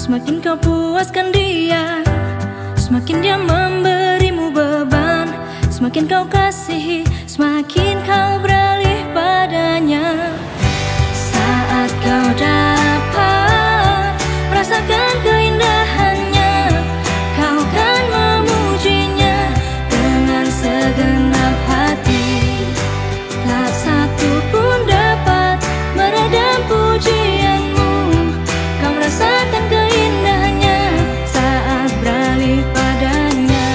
Semakin kau puaskan dia, semakin dia memberimu beban. Semakin kau kasihi, semakin kau beralih padanya. Saat kau dapat merasakan keindahannya, kau kan memujinya dengan segenap hati. Tak satu pun dapat meredam pujianmu. Kau merasakan keindahannya saat beralih padanya.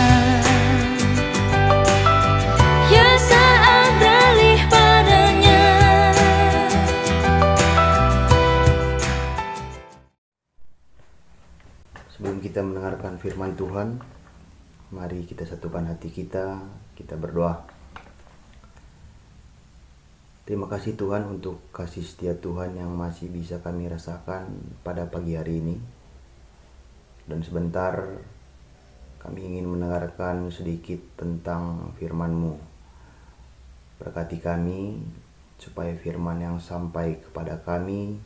Ya, saat beralih padanya. Sebelum kita mendengarkan firman Tuhan, mari kita satukan hati kita berdoa. Terima kasih Tuhan untuk kasih setia Tuhan yang masih bisa kami rasakan pada pagi hari ini. Dan sebentar kami ingin mendengarkan sedikit tentang firman-Mu. Berkati kami supaya firman yang sampai kepada kami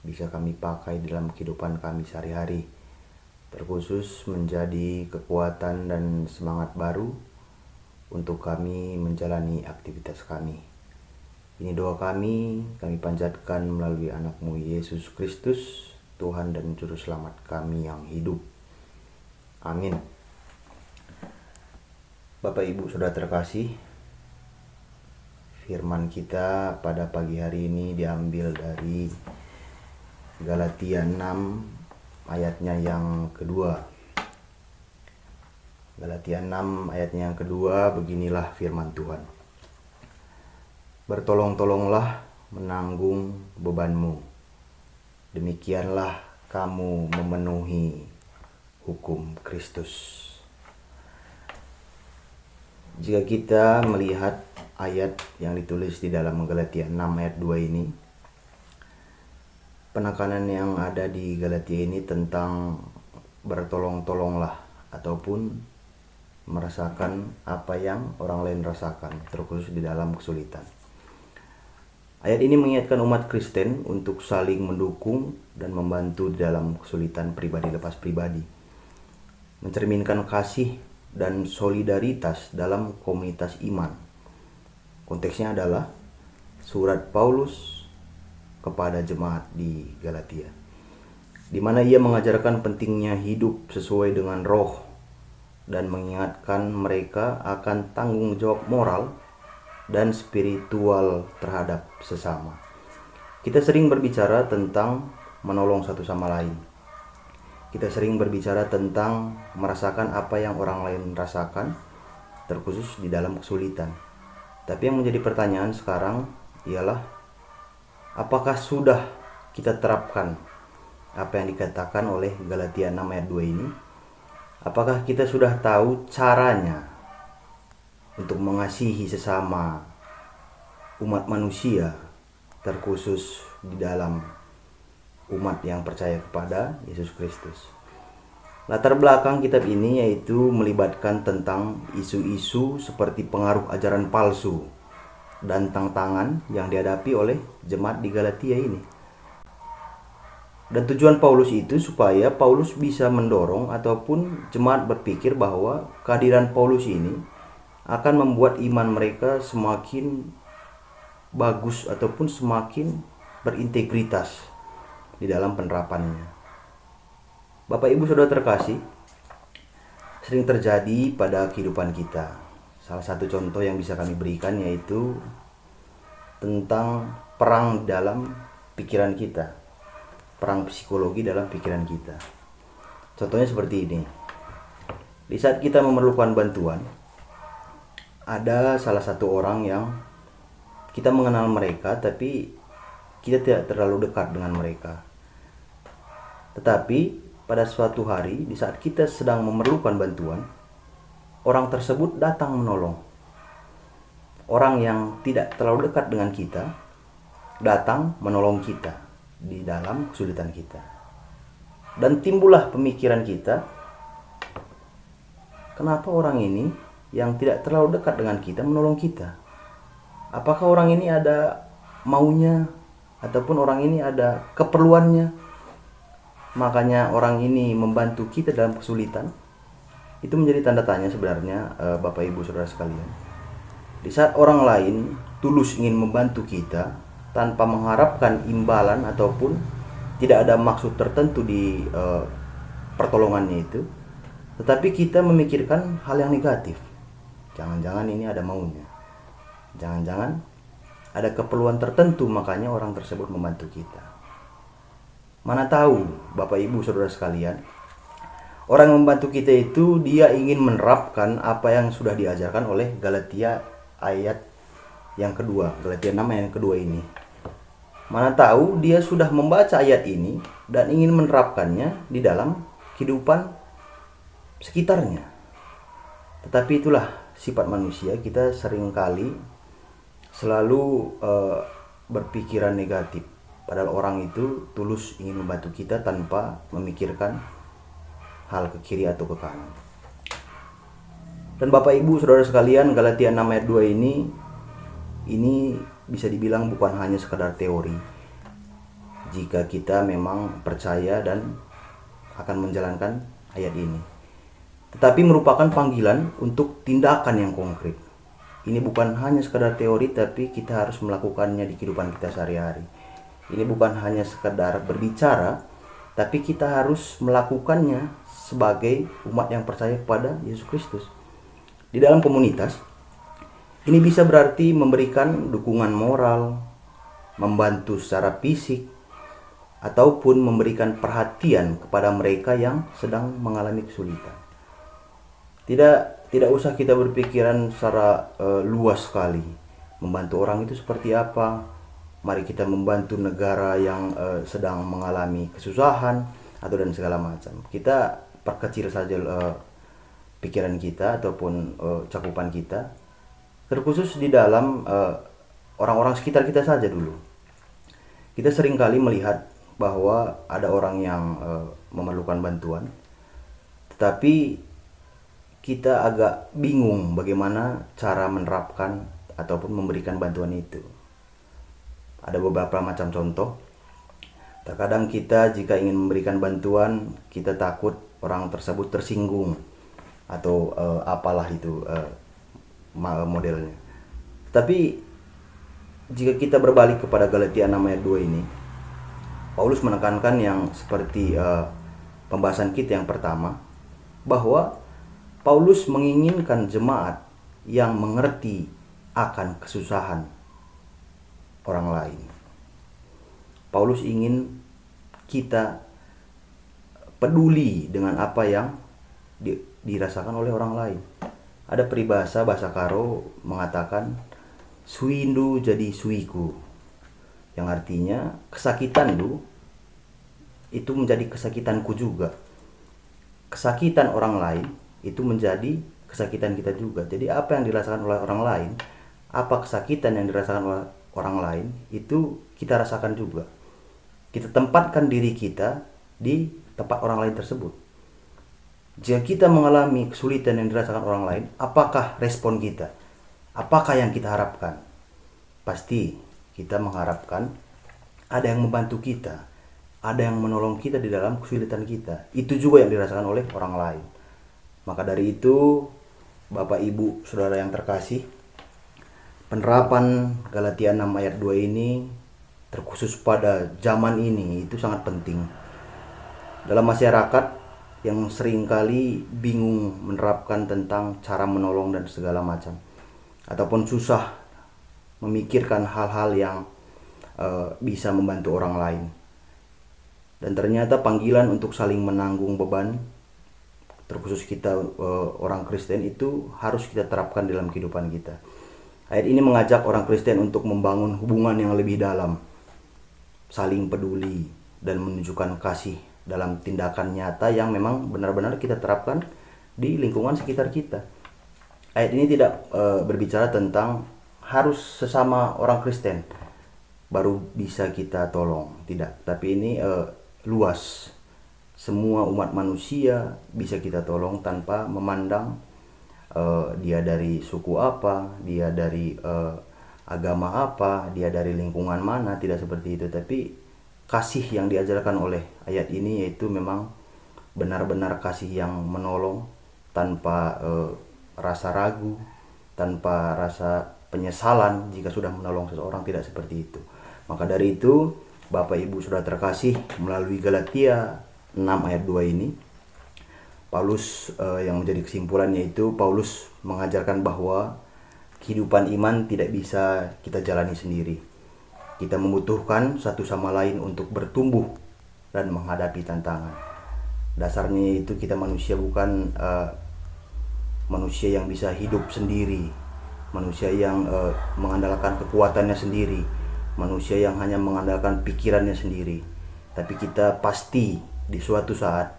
bisa kami pakai dalam kehidupan kami sehari-hari, terkhusus menjadi kekuatan dan semangat baru untuk kami menjalani aktivitas kami. Ini doa kami panjatkan melalui anak-Mu Yesus Kristus, Tuhan dan Juru Selamat kami yang hidup. Amin. Bapak Ibu Saudara terkasih, firman kita pada pagi hari ini diambil dari Galatia 6 ayatnya yang kedua. Galatia 6 ayatnya yang kedua, beginilah firman Tuhan. Bertolong-tolonglah menanggung bebanmu, demikianlah kamu memenuhi hukum Kristus. Jika kita melihat ayat yang ditulis di dalam Galatia 6 ayat 2 ini, penekanan yang ada di Galatia ini tentang bertolong-tolonglah ataupun merasakan apa yang orang lain rasakan, terkhusus di dalam kesulitan. Ayat ini mengingatkan umat Kristen untuk saling mendukung dan membantu dalam kesulitan pribadi lepas pribadi, mencerminkan kasih dan solidaritas dalam komunitas iman. Konteksnya adalah surat Paulus kepada jemaat di Galatia, di mana ia mengajarkan pentingnya hidup sesuai dengan roh dan mengingatkan mereka akan tanggung jawab moral dan spiritual terhadap sesama. Kita sering berbicara tentang menolong satu sama lain. Kita sering berbicara tentang merasakan apa yang orang lain rasakan, terkhusus di dalam kesulitan. Tapi yang menjadi pertanyaan sekarang ialah, apakah sudah kita terapkan apa yang dikatakan oleh Galatia 6 ayat 2 ini? Apakah kita sudah tahu caranya untuk mengasihi sesama umat manusia, terkhusus di dalam umat yang percaya kepada Yesus Kristus? Latar belakang kitab ini yaitu melibatkan tentang isu-isu seperti pengaruh ajaran palsu dan tantangan yang dihadapi oleh jemaat di Galatia ini. Dan tujuan Paulus itu supaya Paulus bisa mendorong ataupun jemaat berpikir bahwa kehadiran Paulus ini akan membuat iman mereka semakin bagus ataupun semakin berintegritas di dalam penerapannya. Bapak Ibu Saudara terkasih, sering terjadi pada kehidupan kita. Salah satu contoh yang bisa kami berikan yaitu tentang perang dalam pikiran kita, perang psikologi dalam pikiran kita. Contohnya seperti ini. Di saat kita memerlukan bantuan, ada salah satu orang yang kita mengenal mereka, tapi kita tidak terlalu dekat dengan mereka. Tetapi pada suatu hari, di saat kita sedang memerlukan bantuan, orang tersebut datang menolong. Orang yang tidak terlalu dekat dengan kita datang menolong kita di dalam kesulitan kita. Dan timbullah pemikiran kita, kenapa orang ini yang tidak terlalu dekat dengan kita menolong kita? Apakah orang ini ada maunya ataupun orang ini ada keperluannya? makanya orang ini membantu kita dalam kesulitan, itu menjadi tanda tanya sebenarnya, Bapak Ibu Saudara sekalian. Di saat orang lain tulus ingin membantu kita tanpa mengharapkan imbalan ataupun tidak ada maksud tertentu di pertolongannya itu, tetapi kita memikirkan hal yang negatif. Jangan-jangan ini ada maunya, jangan-jangan ada keperluan tertentu makanya orang tersebut membantu kita. Mana tahu Bapak Ibu Saudara sekalian, orang yang membantu kita itu dia ingin menerapkan apa yang sudah diajarkan oleh Galatia ayat yang kedua, Galatia 6 ayat yang kedua ini. Mana tahu dia sudah membaca ayat ini dan ingin menerapkannya di dalam kehidupan sekitarnya. Tetapi itulah sifat manusia, kita seringkali selalu berpikiran negatif. Padahal orang itu tulus ingin membantu kita tanpa memikirkan hal ke kiri atau ke kanan. Dan Bapak Ibu Saudara sekalian, Galatia 6 ayat 2 ini bisa dibilang bukan hanya sekadar teori. Jika kita memang percaya dan akan menjalankan ayat ini, tetapi merupakan panggilan untuk tindakan yang konkret. Ini bukan hanya sekadar teori, tapi kita harus melakukannya di kehidupan kita sehari-hari. Ini bukan hanya sekedar berbicara, tapi kita harus melakukannya sebagai umat yang percaya kepada Yesus Kristus. Di dalam komunitas, ini bisa berarti memberikan dukungan moral, membantu secara fisik, ataupun memberikan perhatian kepada mereka yang sedang mengalami kesulitan. Tidak usah kita berpikiran secara luas sekali. Membantu orang itu seperti apa? Mari kita membantu negara yang sedang mengalami kesusahan atau dan segala macam. Kita perkecil saja pikiran kita ataupun cakupan kita, terkhusus di dalam orang-orang sekitar kita saja dulu. Kita seringkali melihat bahwa ada orang yang memerlukan bantuan, tetapi kita agak bingung bagaimana cara menerapkan ataupun memberikan bantuan itu. Ada beberapa macam contoh. Terkadang kita jika ingin memberikan bantuan, kita takut orang tersebut tersinggung atau apalah itu modelnya. Tapi jika kita berbalik kepada Galatia 6 ayat 2 ini, Paulus menekankan yang seperti pembahasan kita yang pertama, bahwa Paulus menginginkan jemaat yang mengerti akan kesusahan orang lain. Paulus ingin kita peduli dengan apa yang dirasakan oleh orang lain. Ada peribahasa bahasa Karo mengatakan suindu jadi suiku, yang artinya kesakitan lu itu menjadi kesakitanku juga. Kesakitan orang lain itu menjadi kesakitan kita juga. Jadi apa yang dirasakan oleh orang lain, apa kesakitan yang dirasakan oleh orang lain, itu kita rasakan juga. Kita tempatkan diri kita di tempat orang lain tersebut. Jika kita mengalami kesulitan yang dirasakan orang lain, apakah respon kita? Apakah yang kita harapkan? Pasti kita mengharapkan ada yang membantu kita, ada yang menolong kita di dalam kesulitan kita. Itu juga yang dirasakan oleh orang lain. Maka dari itu, Bapak Ibu Saudara yang terkasih, penerapan Galatia 6 ayat 2 ini terkhusus pada zaman ini itu sangat penting. Dalam masyarakat yang seringkali bingung menerapkan tentang cara menolong dan segala macam, ataupun susah memikirkan hal-hal yang bisa membantu orang lain. Dan ternyata panggilan untuk saling menanggung beban, terkhusus kita orang Kristen, itu harus kita terapkan dalam kehidupan kita. Ayat ini mengajak orang Kristen untuk membangun hubungan yang lebih dalam, saling peduli, dan menunjukkan kasih dalam tindakan nyata yang memang benar-benar kita terapkan di lingkungan sekitar kita. Ayat ini tidak berbicara tentang harus sesama orang Kristen baru bisa kita tolong, tidak. Tapi ini luas, semua umat manusia bisa kita tolong tanpa memandang dia dari suku apa, dia dari agama apa, dia dari lingkungan mana, tidak seperti itu. Tapi kasih yang diajarkan oleh ayat ini, yaitu memang benar-benar kasih yang menolong tanpa rasa ragu, tanpa rasa penyesalan jika sudah menolong seseorang, tidak seperti itu. Maka dari itu, Bapak Ibu Saudara terkasih, melalui Galatia 6 ayat 2 ini, Paulus yang menjadi kesimpulannya itu, Paulus mengajarkan bahwa kehidupan iman tidak bisa kita jalani sendiri. Kita membutuhkan satu sama lain untuk bertumbuh dan menghadapi tantangan. Dasarnya itu kita manusia bukan manusia yang bisa hidup sendiri, manusia yang mengandalkan kekuatannya sendiri, manusia yang hanya mengandalkan pikirannya sendiri. Tapi kita pasti di suatu saat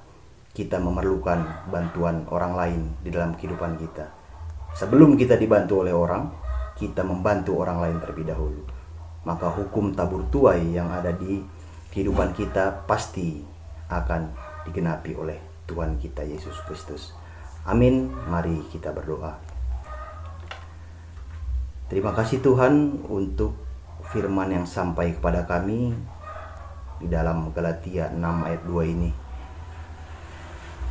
kita memerlukan bantuan orang lain di dalam kehidupan kita. Sebelum kita dibantu oleh orang, kita membantu orang lain terlebih dahulu. Maka hukum tabur tuai yang ada di kehidupan kita pasti akan digenapi oleh Tuhan kita Yesus Kristus. Amin. Mari kita berdoa. Terima kasih Tuhan untuk firman yang sampai kepada kami di dalam Galatia 6 ayat 2 ini.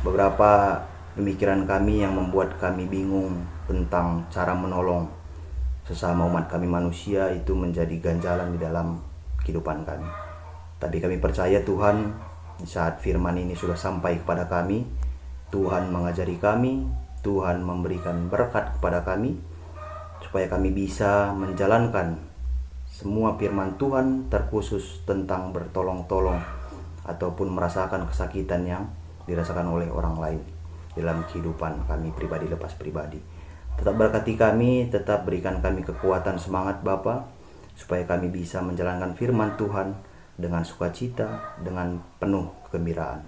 Beberapa pemikiran kami yang membuat kami bingung tentang cara menolong sesama umat kami manusia itu menjadi ganjalan di dalam kehidupan kami. Tapi kami percaya Tuhan, di saat firman ini sudah sampai kepada kami, Tuhan mengajari kami, Tuhan memberikan berkat kepada kami, supaya kami bisa menjalankan semua firman Tuhan, terkhusus tentang bertolong-tolong ataupun merasakan kesakitan yang dirasakan oleh orang lain dalam kehidupan kami pribadi lepas pribadi. Tetap berkati kami, tetap berikan kami kekuatan semangat Bapa, supaya kami bisa menjalankan firman Tuhan dengan sukacita, dengan penuh kegembiraan.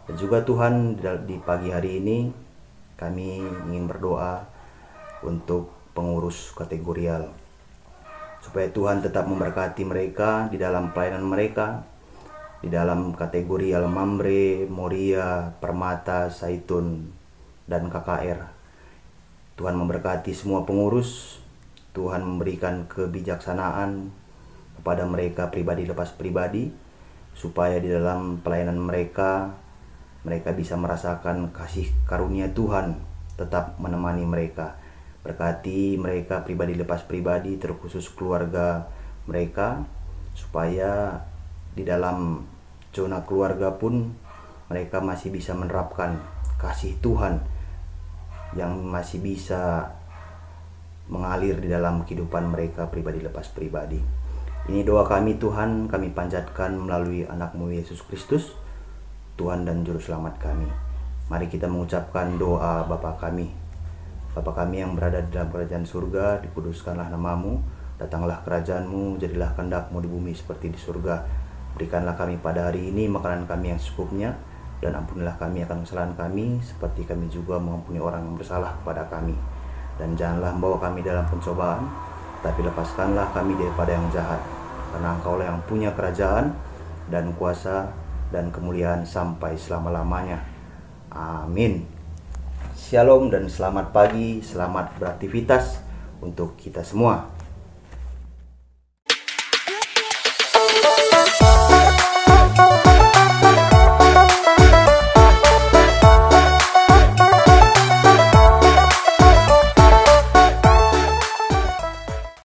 Dan juga Tuhan, di pagi hari ini kami ingin berdoa untuk pengurus kategorial, supaya Tuhan tetap memberkati mereka di dalam pelayanan mereka, di dalam kategorial Mamre, Moria, Permata, Zaitun, dan KKR. Tuhan memberkati semua pengurus, Tuhan memberikan kebijaksanaan kepada mereka pribadi lepas pribadi, supaya di dalam pelayanan mereka bisa merasakan kasih karunia Tuhan tetap menemani mereka. Berkati mereka pribadi lepas pribadi, terkhusus keluarga mereka, supaya di dalam zona keluarga pun mereka masih bisa menerapkan kasih Tuhan yang masih bisa mengalir di dalam kehidupan mereka pribadi lepas pribadi. Ini doa kami Tuhan, kami panjatkan melalui anak-Mu Yesus Kristus, Tuhan dan Juru Selamat kami. Mari kita mengucapkan doa Bapa kami. Bapa kami yang berada di dalam kerajaan surga, dikuduskanlah nama-Mu, datanglah kerajaan-Mu, jadilah kehendak-Mu di bumi seperti di surga. Berikanlah kami pada hari ini makanan kami yang secukupnya, dan ampunilah kami akan kesalahan kami, seperti kami juga mengampuni orang yang bersalah kepada kami. Dan janganlah membawa kami dalam pencobaan, tapi lepaskanlah kami daripada yang jahat. Karena Engkaulah yang punya kerajaan, dan kuasa, dan kemuliaan sampai selama-lamanya. Amin. Shalom dan selamat pagi, selamat beraktivitas untuk kita semua.